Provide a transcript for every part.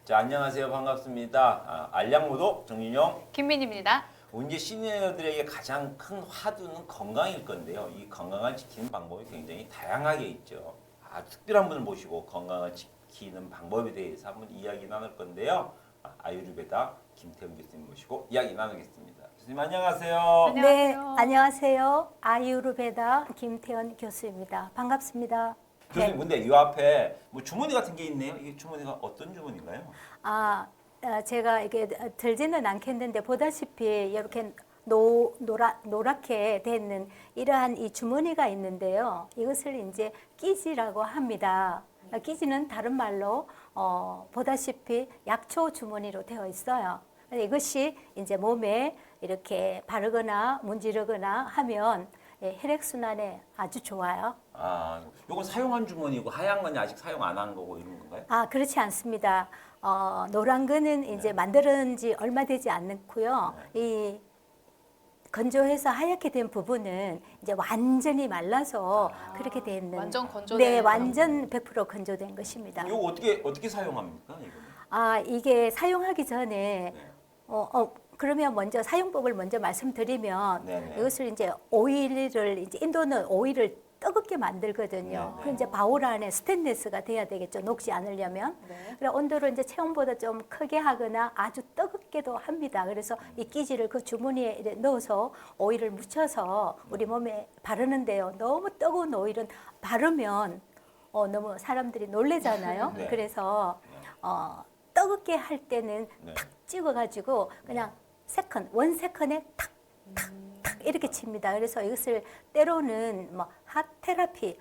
자, 안녕하세요. 반갑습니다. 알량모도 정윤영. 김민입니다. 이제 시니어들에게 가장 큰 화두는 건강일 건데요. 이 건강을 지키는 방법이 굉장히 다양하게 있죠. 아주 특별한 분을 모시고 건강을 지키는 방법에 대해서 한번 이야기 나눌 건데요. 아유르베다 김태훈 교수님 모시고 이야기 나누겠습니다. 교수님 안녕하세요. 안녕하세요. 네, 안녕하세요. 아유르베다 김태현 교수입니다. 반갑습니다. 교수님 근데 이 앞에 뭐 주머니 같은 게 있네요. 이 주머니가 어떤 주머니인가요? 제가 이게 들지는 않겠는데 보다시피 이렇게 노랗게 되는 이러한 이 주머니가 있는데요. 이것을 이제 끼지라고 합니다. 끼지는 다른 말로 보다시피 약초 주머니로 되어 있어요. 이것이 이제 몸에 이렇게 바르거나 문지르거나 하면 혈액순환에 아주 좋아요. 요건 사용한 주머니고 하얀 건 아직 사용 안 한 거고 이런 건가요? 그렇지 않습니다. 노란 거는 이제 만들어진 지 얼마 되지 않고요. 이 건조해서 하얗게 된 부분은 이제 완전히 말라서 그렇게 돼 있는. 완전 건조된. 네, 완전 100% 건조된 것입니다. 이거 어떻게 사용합니까? 이거는? 이게 사용하기 전에 네. 그러면 먼저 사용법을 먼저 말씀드리면 네네. 이것을 이제 오일을 이제 인도는 오일을 뜨겁게 만들거든요. 네네. 그럼 이제 바울 안에 스테인리스가 돼야 되겠죠. 녹지 않으려면. 네. 그래 온도를 이제 체온보다 좀 크게 하거나 아주 뜨겁게도 합니다. 그래서 이 끼지를 그 주머니에 이렇게 넣어서 오일을 묻혀서 우리 몸에 바르는데요. 너무 뜨거운 오일은 바르면 너무 사람들이 놀래잖아요. 네. 그래서 뜨겁게 할 때는 네. 탁 찍어가지고 그냥 원 세컨에 탁 이렇게 칩니다. 그래서 이것을 때로는 뭐 핫테라피,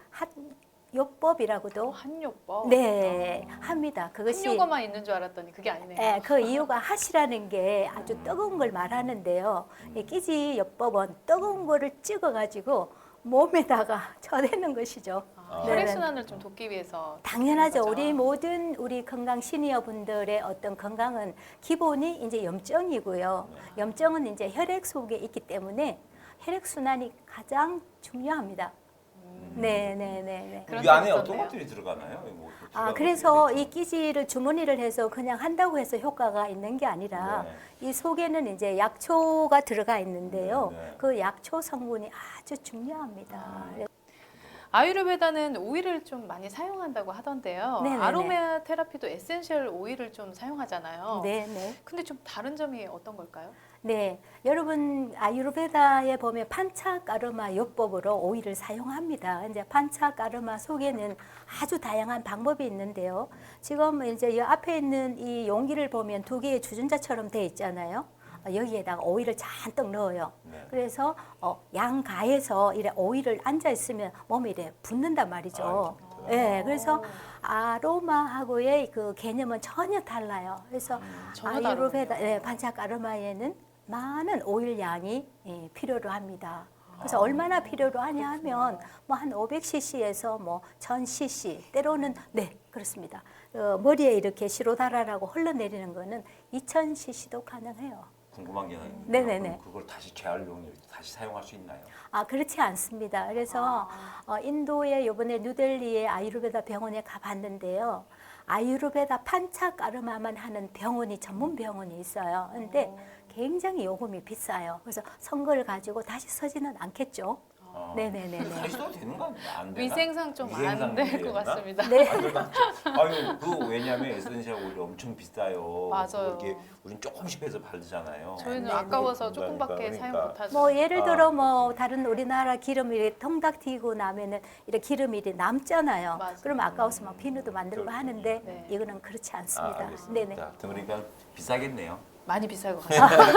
핫요법이라고도 한요법. 네 합니다. 그것이 한요가만 있는 줄 알았더니 그게 아니네요. 그 이유가 핫이라는 게 아주 뜨거운 걸 말하는데요. 이 끼지 요법은 뜨거운 거를 찍어가지고 몸에다가 쳐대는 것이죠. 네. 혈액순환을 좀 돕기 위해서. 당연하죠. 그런 우리 거죠. 모든 우리 건강 시니어 분들의 어떤 건강은 기본이 이제 염증이고요. 염증은 이제 혈액 속에 있기 때문에 혈액 순환이 가장 중요합니다. 네. 그런 이 안에 게 어떤 있었네요. 것들이 들어가나요? 뭐 들어가는 그래서 것들이 이 끼지를 주머니를 해서 그냥 한다고 해서 효과가 있는 게 아니라 이 속에는 이제 약초가 들어가 있는데요. 네. 그 약초 성분이 아주 중요합니다. 아유르베다는 오일을 좀 많이 사용한다고 하던데요. 네네네. 아로마 테라피도 에센셜 오일을 좀 사용하잖아요. 네. 근데 좀 다른 점이 어떤 걸까요? 네, 여러분 아유르베다에 보면 판차가르마 요법으로 오일을 사용합니다. 이제 판차가르마 속에는 아주 다양한 방법이 있는데요. 지금 이제 이 앞에 있는 이 용기를 보면 두 개의 주전자처럼 되어 있잖아요. 여기에다가 오일을 잔뜩 넣어요. 네. 그래서 양가에서 이래 오일을 앉아 있으면 몸에 이래 붓는단 말이죠. 네, 그래서 아로마하고의 그 개념은 전혀 달라요. 그래서 전혀 아유르베다, 다르군요. 판차가르마에는 많은 오일 양이 필요로 합니다. 그래서 얼마나 필요로 하냐 하면 뭐 한 500cc에서 뭐 1000cc 때로는 네 그렇습니다. 머리에 이렇게 시로다라라고 흘러내리는 거는 2000cc도 가능해요. 궁금한 게 있는데 네네네. 그걸 다시 재활용해서 다시 사용할 수 있나요? 그렇지 않습니다. 그래서 인도의 이번에 뉴델리의 아유르베다 병원에 가봤는데요. 아유르베다 판차가르마만 하는 병원이 전문 병원이 있어요. 근데 굉장히 요금이 비싸요. 그래서 선거를 가지고 다시 서지는 않겠죠. 네네네. 다시 써도 되는 거 아니야? 안 되나? 위생상 좀 안 위생상 될 것 문제였나? 같습니다. 네. 왜냐면 에센셜 오일이 엄청 비싸요. 맞아요. 이렇게 우린 조금씩 해서 바르잖아요. 저희는 네, 아까워서 네. 조금밖에 그러니까. 사용 못하죠. 뭐 예를 들어 뭐 다른 우리나라 기름 이렇게 통닭 튀고 나면은 이렇게 기름이 이렇게 남잖아요. 맞아요. 그럼 아까워서 막 비누도 만들고 하는데 네. 이거는 그렇지 않습니다. 알겠습니다. 네네. 그러니까 비싸겠네요. 많이 비쌀 것 같아요.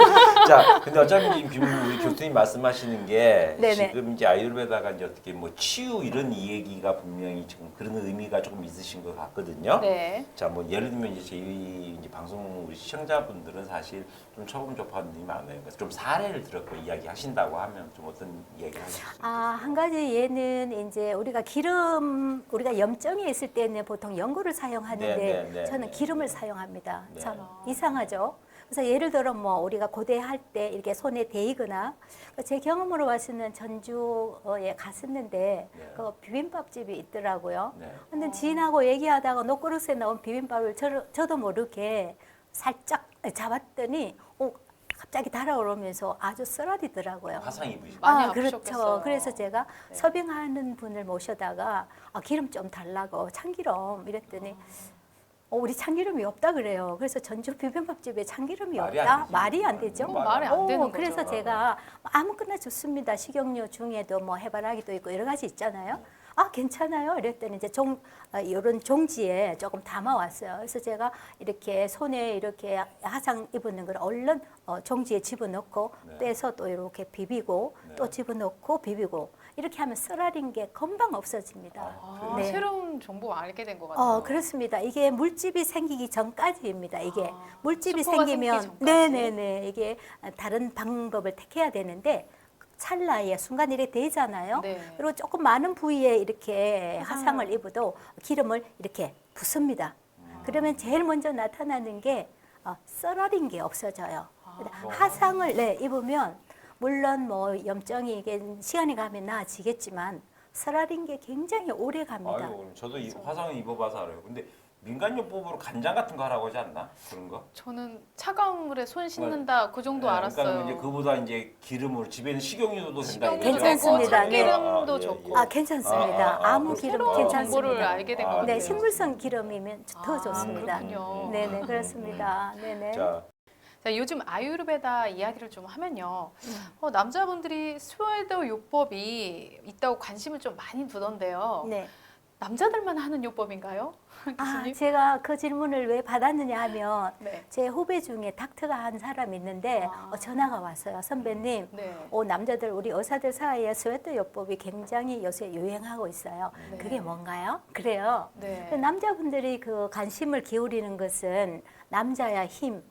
자, 근데 어차피 지금 우리 교수님 말씀하시는 게 네네. 지금 이제 아유르베다가 이제 어떻게 뭐 치유 이런 이 얘기가 분명히 지금 그런 의미가 조금 있으신 것 같거든요. 네. 자, 뭐 예를 들면 이제 저희 이제 방송 우리 시청자분들은 사실 좀 처음 접하는 분이 많아요. 그래서 좀 사례를 들었고 이야기하신다고 하면 좀 어떤 이야기 하실 수 있어요? 한 가지 예는 이제 우리가 염증이 있을 때는 보통 연고를 사용하는데 네, 네, 네, 저는 네. 기름을 사용합니다. 네. 참 이상하죠. 그래서 그래서 예를 들어 뭐 우리가 고대할 때 이렇게 손에 대이거나 제 경험으로 봐서는 전주에 갔었는데 네. 그 비빔밥집이 있더라고요. 네. 근데 지인하고 얘기하다가 녹그릇에 나온 비빔밥을 저도 모르게 살짝 잡았더니 갑자기 달아오르면서 아주 쓰라리더라고요. 화상 입으시고. 많이 그렇죠. 아프셨겠어요. 그래서 제가 네. 서빙하는 분을 모셔다가 기름 좀 달라고 참기름 이랬더니 우리 참기름이 없다 그래요. 그래서 전주 비빔밥집에 참기름이 말이 안 없다? 되지. 말이 안 되죠. 말이 안 되는 거죠. 그래서 제가 아무거나 좋습니다. 식용유 중에도 뭐 해바라기도 있고 여러 가지 있잖아요. 괜찮아요. 이랬더니 이제 이런 종지에 조금 담아왔어요. 그래서 제가 이렇게 손에 이렇게 화상 입은 걸 얼른 종지에 집어넣고 네. 빼서 또 이렇게 비비고 네. 또 집어넣고 비비고 이렇게 하면 쓰라린 게 금방 없어집니다. 그래요? 네. 새로운 정보 알게 된 것 같아요. 그렇습니다. 이게 물집이 생기기 전까지입니다. 이게 물집이 스포가 생기면 생기기 전까지? 네네네 이게 다른 방법을 택해야 되는데 찰나에 순간 이렇게 되잖아요. 네. 그리고 조금 많은 부위에 이렇게 화상을 입어도 기름을 이렇게 붓습니다. 그러면 제일 먼저 나타나는 게 썰어린 게 없어져요. 화상을 입으면 물론 뭐 염증이 이게 시간이 가면 나아지겠지만 썰어린 게 굉장히 오래 갑니다. 아유, 저도 화상을 입어봐서 알아요. 근데 민간요법으로 간장 같은 거 하라고 하지 않나? 그런 거? 저는 차가운 물에 손 씻는다 그 정도 알았어요. 그러니까 이제 그보다 이제 기름으로 집에는 식용유도 된다. 식용유도 이거죠? 괜찮습니다. 되고 참기름도 네. 좋고. 괜찮습니다. 아무 기름 새로운 괜찮습니다. 정보를 알게 된 것 같아요. 네, 식물성 기름이면 더 좋습니다. 그렇군요. 네네 그렇습니다. 네네. 자, 자, 요즘 아유르베다 이야기를 좀 하면요. 남자분들이 스웨덴 요법이 있다고 관심을 좀 많이 두던데요. 네. 남자들만 하는 요법인가요? 교수님? 제가 그 질문을 왜 받았느냐 하면 네. 제 후배 중에 닥터가 한 사람이 있는데 전화가 왔어요. 선배님, 네. 남자들 우리 의사들 사이에 스웨터 요법이 굉장히 요새 유행하고 있어요. 네. 그게 뭔가요? 그래요. 네. 남자분들이 그 관심을 기울이는 것은 남자의 힘,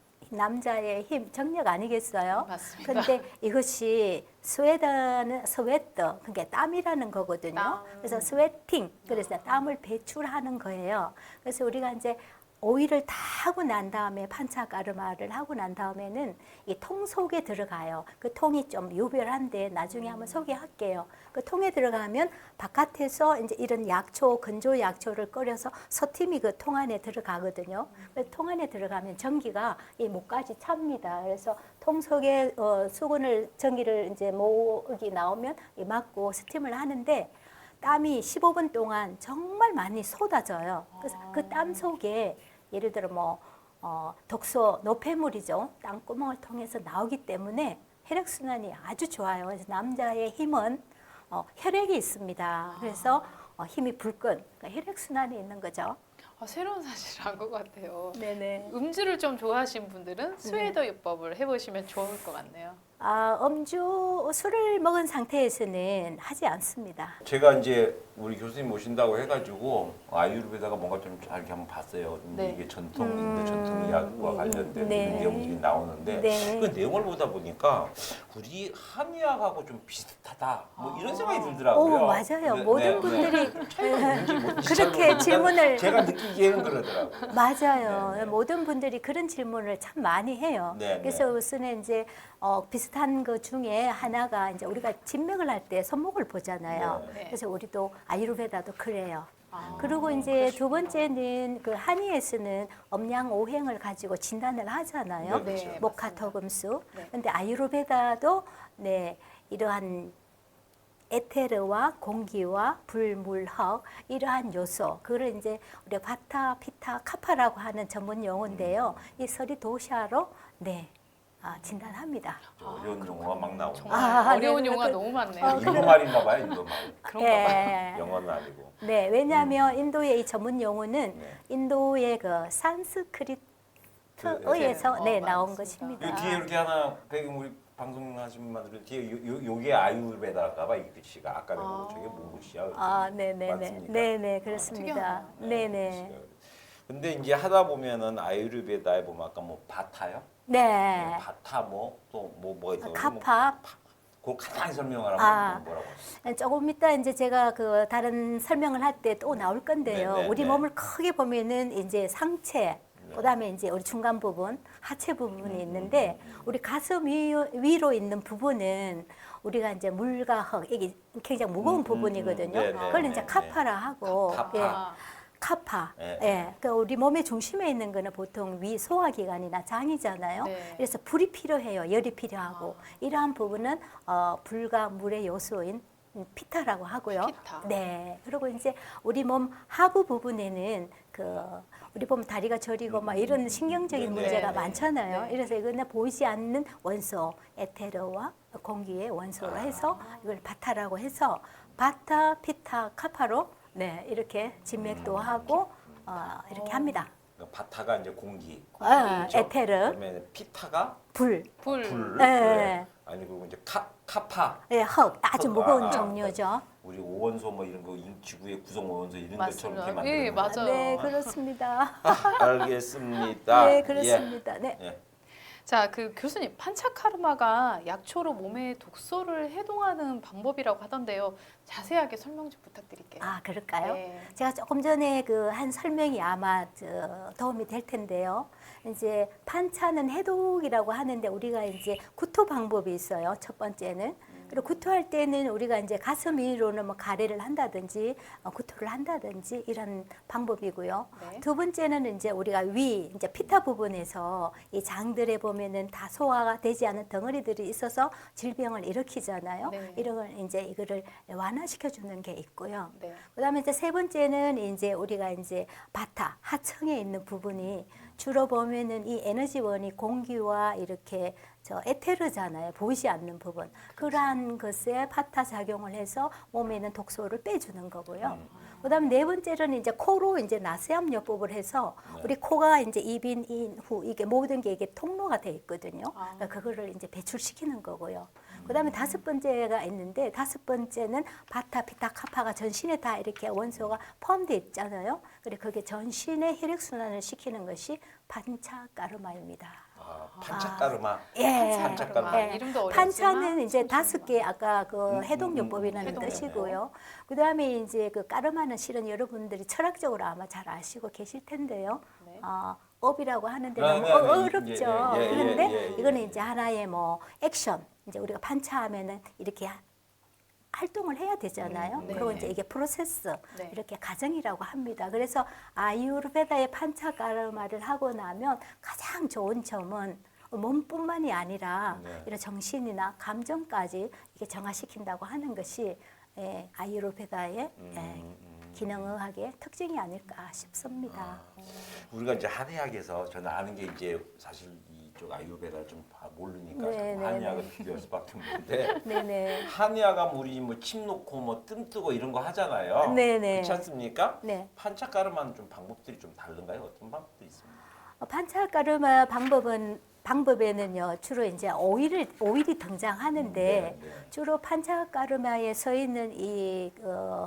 정력 아니겠어요? 맞습니다. 근데 이것이 스웨터, 그게 땀이라는 거거든요. 땀. 그래서 스웨팅, 그래서 땀을 배출하는 거예요. 그래서 우리가 이제 오일을 다 하고 난 다음에 판차가르마를 하고 난 다음에는 이 통 속에 들어가요. 그 통이 좀 유별한데 나중에 한번 소개할게요. 그 통에 들어가면 바깥에서 이제 이런 약초, 건조 약초를 끓여서 서팀이 그 통 안에 들어가거든요. 그래서 통 안에 들어가면 전기가 이 목까지 찹니다. 그래서 통 속에 수건을 전기를 이제 목이 나오면 이 막고 스팀을 하는데 땀이 15분 동안 정말 많이 쏟아져요. 그래서 그 땀 속에 예를 들어 뭐 독소, 노폐물이죠. 땀구멍을 통해서 나오기 때문에 혈액순환이 아주 좋아요. 그래서 남자의 힘은 혈액이 있습니다. 그래서 힘이 불끈, 그러니까 혈액순환이 있는 거죠. 새로운 사실을 안 것 같아요. 네네. 음주를 좀 좋아하시는 분들은 스웨더 요법을 해보시면 좋을 것 같네요. 술을 먹은 상태에서는 하지 않습니다. 제가 이제 우리 교수님 모신다고 해가지고 아유르베다가 뭔가 좀 이렇게 한번 봤어요. 근데 네. 이게 인도 전통 의학과 관련된 네. 내용들이 나오는데 네. 그 내용을 보다 보니까 우리 한의학하고 좀 비슷하다. 뭐 이런 생각이 들더라고요. 맞아요. 네, 모든 네, 분들이 네. 차이가 뭔지 잘 그렇게 모르겠는데 질문을 제가 느끼기에는 그러더라고요. 맞아요. 네, 네. 모든 분들이 그런 질문을 참 많이 해요. 네, 그래서 네. 우선은 이제 비슷한 것 중에 하나가 이제 우리가 진맥을 할 때 손목을 보잖아요. 네. 그래서 우리도 아유르베다도 그래요. 아, 그리고 이제 두 번째는 그 한의에서는 엄양오행을 가지고 진단을 하잖아요. 네, 그렇죠. 네, 목화토금수. 네. 근데 아유르베다도 이러한 에테르와 공기와 불, 물, 흙 이러한 요소 그걸 이제 우리가 바타, 피타, 카파라고 하는 전문 용어인데요. 이 서리 도샤로 진단합니다. 어려운 용어가 막 나오고. 정말 어려운 네, 용어가 그- 너무 많네요. 인도말인가 봐요, 인도말. 그런가 봐요. 예. 영어는 아니고. 네, 왜냐하면 인도의 이 전문 용어는 네. 인도의 그 산스크리트어에서 네. 나온 맞습니다. 것입니다. 이 뒤에 이렇게 하나 배경 우리 방송하신 분들은 뒤에 요게 아유르베다일까 봐 이 글씨가 아까 내가 저게 뭔 글씨야? 네네네. 맞습니까? 네네, 그렇습니다. 특이하네요. 네네. 글씨가. 근데 이제 하다 보면은 아유르베다에 보면 아까 뭐 바타요? 네. 바타 뭐가 있어? 카파. 그거 간단히 설명을 아. 하면 뭐라고? 조금 이따 이제 제가 그 다른 설명을 할 때 또 나올 건데요. 네, 네, 우리 네. 몸을 크게 보면은 이제 상체, 그다음에 이제 우리 중간 부분, 하체 부분이 있는데 우리 가슴 위로 있는 부분은 우리가 이제 물과 흙 이게 굉장히 무거운 부분이거든요. 네, 네, 그걸 이제 네, 카파라 하고 카파. 예. 카파. 네. 예. 그러니까 우리 몸의 중심에 있는 거는 보통 위 소화기관이나 장이잖아요. 네. 그래서 불이 필요해요. 열이 필요하고. 이러한 부분은 불과 물의 요소인 피타라고 하고요. 피타. 네. 그리고 이제 우리 몸 하부 부분에는 우리 보면 다리가 저리고 막 이런 신경적인 네, 문제가 네, 많잖아요. 네. 그래서 이거는 보이지 않는 원소, 에테르와 공기의 원소로 해서 이걸 바타라고 해서 바타, 피타, 카파로 네 이렇게 진맥도 하고 이렇게 합니다. 그러니까 바타가 이제 공기, 그렇죠? 에테르, 그다음에 피타가 불, 불, 네. 네. 아니 그리고 이제 카파. 네, 흙 아주 흙, 무거운 종류죠. 우리 오원소 뭐 이런 거 지구의 구성 오원소 이런 맞습니다. 것처럼 이렇게 예, 만드는 맞아요. 네, 그렇습니다. 알겠습니다. 네, 그렇습니다. 네. 예. 자, 그 교수님, 판차카르마가 약초로 몸의 독소를 해동하는 방법이라고 하던데요. 자세하게 설명 좀 부탁드릴게요. 아, 그럴까요? 네. 제가 조금 전에 그 한 설명이 아마 도움이 될 텐데요. 이제 판차는 해독이라고 하는데 우리가 이제 구토 방법이 있어요. 첫 번째는. 그리고 구토할 때는 우리가 이제 가슴 위로는 뭐 가래를 한다든지 구토를 한다든지 이런 방법이고요. 네. 두 번째는 이제 우리가 이제 피타 부분에서 이 장들에 보면은 다 소화가 되지 않은 덩어리들이 있어서 질병을 일으키잖아요. 네. 이런 걸 이제 이거를 완화시켜 주는 게 있고요. 네. 그다음에 이제 세 번째는 이제 우리가 이제 바타 하층에 있는 부분이 주로 보면은 이 에너지원이 공기와 이렇게 에테르잖아요. 보이지 않는 부분. 그러한 것에 파타 작용을 해서 몸에 있는 독소를 빼주는 거고요. 그다음에 네 번째는 이제 코로 이제 나스암요법을 해서 우리 코가 이제 입인, 인, 후 이게 모든 게 이게 통로가 돼 있거든요. 그러니까 그거를 이제 배출시키는 거고요. 그다음에 다섯 번째가 있는데 다섯 번째는 바타, 피타, 카파가 전신에 다 이렇게 원소가 포함되어 있잖아요. 그래 그게 전신의 혈액 순환을 시키는 것이 판차까르마입니다. 판차까르마. 예. 판차까르마. 예. 이름도 어렵지만 판차는 이제 다섯 개 아까 그 해독요법이라는 해독요법. 뜻이고요. 그다음에 이제 그 까르마는 실은 여러분들이 철학적으로 아마 잘 아시고 계실 텐데요. 네. 업이라고 하는데 네, 너무 네, 네. 어렵죠. 예, 예, 예, 그런데 예, 예, 이거는 예. 이제 하나의 뭐 액션. 이제 우리가 판차하면은 이렇게 활동을 해야 되잖아요. 네. 그리고 이제 이게 프로세스 네. 이렇게 과정이라고 합니다. 그래서 아유르베다의 판차까르마를 하고 나면 가장 좋은 점은 몸뿐만이 아니라 네. 이런 정신이나 감정까지 이게 정화시킨다고 하는 것이 아유르베다의 기능의학의 특징이 아닐까 싶습니다. 우리가 이제 한의학에서 저는 아는 게 이제 사실 이쪽 아유르베다를 좀 모르니까 네, 자꾸 네, 한의학을 비교할 수밖에 없는데 네네. 한의학은 우리 뭐 침 놓고 뭐 뜸 뜨고 이런 거 하잖아요. 네네. 그렇지 않습니까? 네. 판차까르마는 좀 방법들이 좀 다른가요? 어떤 방법도 있습니까? 판차까르마 방법에는요 주로 이제 오일이 등장하는데 네, 네. 주로 판차까르마에 서 있는 이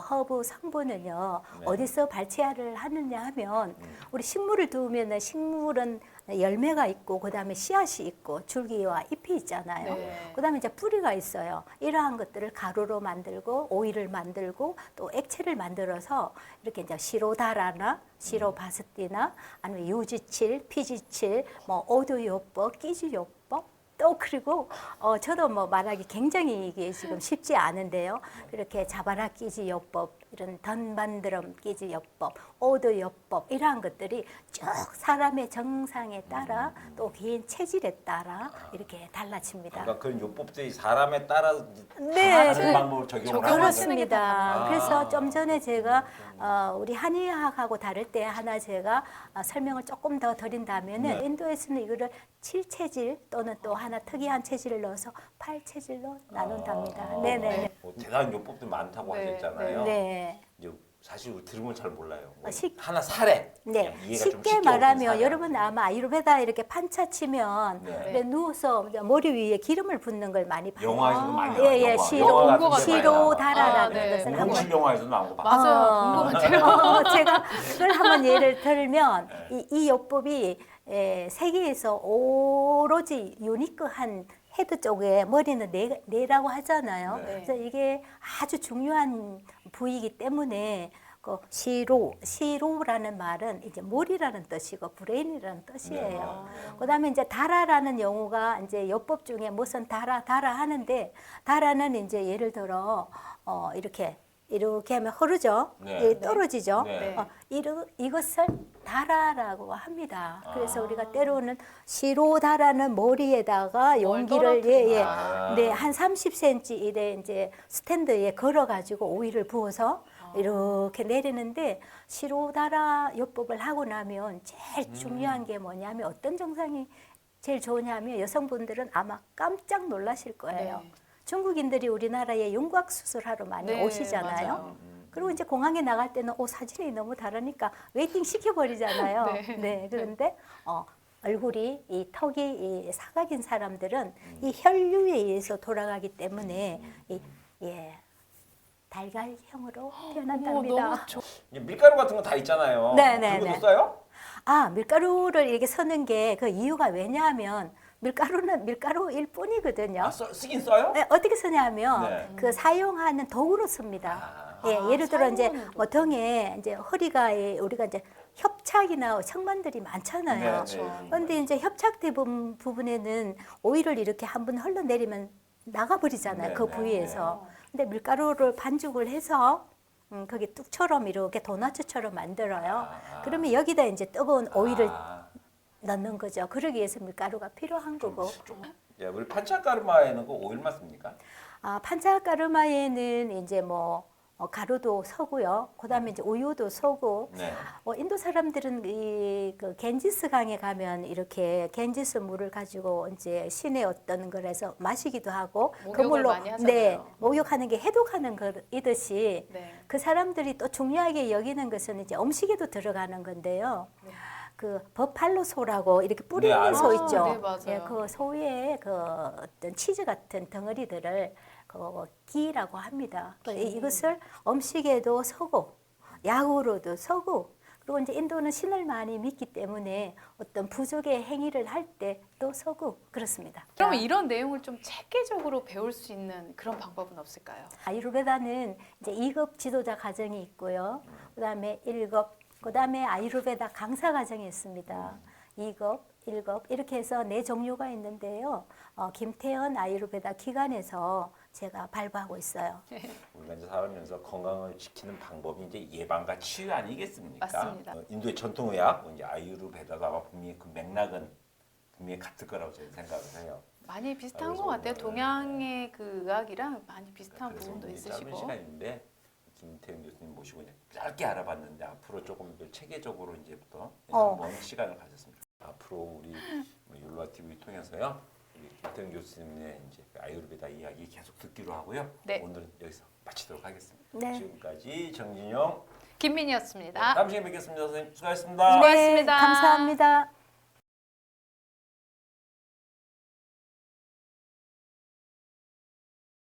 허브 성분은요 네. 어디서 발췌를 하느냐 하면 우리 식물을 두면은 식물은 열매가 있고 그다음에 씨앗이 있고 줄기와 잎이 있잖아요. 네. 그다음에 이제 뿌리가 있어요. 이러한 것들을 가루로 만들고 오일을 만들고 또 액체를 만들어서 이렇게 이제 시로다라나 시로바스티나 아니면 유지칠, 피지칠, 뭐 오두요법, 끼주요법 또 그리고 저도 뭐 말하기 굉장히 이게 지금 쉽지 않은데요. 그렇게 자바라 끼지요법, 이런 던반드럼 끼지요법, 오두요법 이러한 것들이 쭉 사람의 정상에 따라 또 개인 체질에 따라 이렇게 달라집니다. 그러니까 그런 요법들이 사람에 따라 네, 다른 방법을 적용을 하는 거죠. 그렇습니다. 아. 그래서 좀 전에 제가 우리 한의학하고 다를 때 하나 제가 설명을 조금 더 드린다면은 네. 인도에서는 이거를 7체질 또는 또 하나 특이한 체질을 넣어서 8체질로 나눈답니다. 네네. 뭐 대단한 요법들 많다고 네, 하셨잖아요. 네. 이제 사실 우리 들으면 잘 몰라요. 뭐 쉽- 하나 사례. 네, 이해가 좀 쉽게 어려운 말하면 사례. 여러분 아마 아유르베다 이렇게 판차 치면 네. 이렇게 누워서 머리 위에 기름을 붓는 걸 많이 봐요. 영화에서도 많이 나와요. 예, 예, 영화. 시로, 영화 같은 데 많이 시로 나와요. 달아라는 네. 것을 한번 공실 영화에서도 나온 거 봐. 맞아요. 본 것 같아요. 제가 그걸 한번 예를 들면 이 요법이 세계에서 오로지 유니크한 헤드 쪽에 머리는 뇌라고 하잖아요. 네. 그래서 이게 아주 중요한 부위이기 때문에 그 시로라는 말은 이제 머리라는 뜻이고 브레인이라는 뜻이에요. 그다음에 이제 다라라는 용어가 이제 요법 중에 무슨 다라 하는데 다라는 이제 예를 들어 이렇게 하면 흐르죠. 네. 예, 떨어지죠. 네. 이것을 다라라고 합니다. 그래서 우리가 때로는 시로다라는 머리에다가 용기를 아. 네, 한 30cm 이래 이제 스탠드에 걸어 가지고 오일을 부어서 이렇게 내리는데 시로다라 요법을 하고 나면 제일 중요한 게 뭐냐면 어떤 증상이 제일 좋으냐면 여성분들은 아마 깜짝 놀라실 거예요. 네. 중국인들이 우리나라에 윤곽 수술하러 많이 네, 오시잖아요. 맞아요. 그리고 이제 공항에 나갈 때는 사진이 너무 다르니까 웨이팅 시켜버리잖아요. 네. 네, 그런데 얼굴이 이 턱이 이 사각인 사람들은 이 혈류에 의해서 돌아가기 때문에 달걀형으로 태어난답니다. 너무 좋. 이제 밀가루 같은 거 다 있잖아요. 네. 그리고 써요? 밀가루를 이렇게 쓰는 게 그 이유가 왜냐하면 밀가루는 밀가루일 뿐이거든요. 쓰긴 써요? 네, 어떻게 쓰냐면 네. 그 사용하는 도구로 씁니다. 예를 들어 이제 사용하는 뭐 등에 이제 허리가 우리가 이제 협착이나 청만들이 많잖아요. 네, 그렇죠. 그런데 이제 협착대 부분에는 오일을 이렇게 한번 흘러내리면 나가버리잖아요. 네, 그 네, 부위에서. 근데 밀가루를 반죽을 해서 거기 뚝처럼 이렇게 도너츠처럼 만들어요. 그러면 여기다 이제 뜨거운 오일을 넣는 거죠. 그러기 위해서 밀가루가 필요한 거고. 우리 판차가르마에는 그 오일만 씁니까? 판차가르마에는 이제 뭐 가루도 서고요. 그다음에 이제 우유도 서고. 네. 인도 사람들은 그 겐지스 강에 가면 이렇게 겐지스 물을 가지고 이제 시내 어떤 거라서 마시기도 하고 목욕을 많이 하잖아요. 목욕하는 게 해독하는 거이듯이 네. 그 사람들이 또 중요하게 여기는 것은 이제 음식에도 들어가는 건데요. 네. 그 버팔로 소라고 이렇게 뿌리 네, 있는 소 알죠. 있죠. 네, 맞아요. 그 소의 그 어떤 치즈 같은 덩어리들을 그 기라고 합니다. 이것을 음식에도 서고 약으로도 서고 그리고 이제 인도는 신을 많이 믿기 때문에 어떤 부족의 행위를 할 때도 서고 그렇습니다. 그러면 이런 내용을 좀 체계적으로 배울 수 있는 그런 방법은 없을까요? 아유르베다는 이제 2급 지도자 과정이 있고요. 그다음에 1급, 그다음에 아유르베다 강사 과정이 있습니다. 2급, 1급 이렇게 해서 4종류가 있는데요. 김태현 아유르베다 기관에서 제가 발부하고 있어요. 우리가 이제 살면서 건강을 지키는 방법이 이제 예방과 치유 아니겠습니까? 맞습니다. 인도의 전통의학, 이제 아유르베다도 아마 분명히 그 맥락은 분명히 같을 거라고 저는 생각을 해요. 많이 비슷한 그래서 것 같아요. 오늘, 동양의 그 의학이랑 많이 비슷한 그래서 부분도 이제 짧은 있으시고. 시간인데 김태현 교수님 모시고 그냥 짧게 알아봤는데 앞으로 조금 더 체계적으로 이제부터 한번 시간을 가졌습니다. 앞으로 우리 율로아 TV 통해서요. 우리 김태현 교수님의 이제 아유르베다 이야기 계속 듣기로 하고요. 네. 오늘 여기서 마치도록 하겠습니다. 네. 지금까지 정진영 김민희였습니다. 다음 시간에 뵙겠습니다. 선생님 수고하셨습니다. 수고하셨습니다. 감사합니다.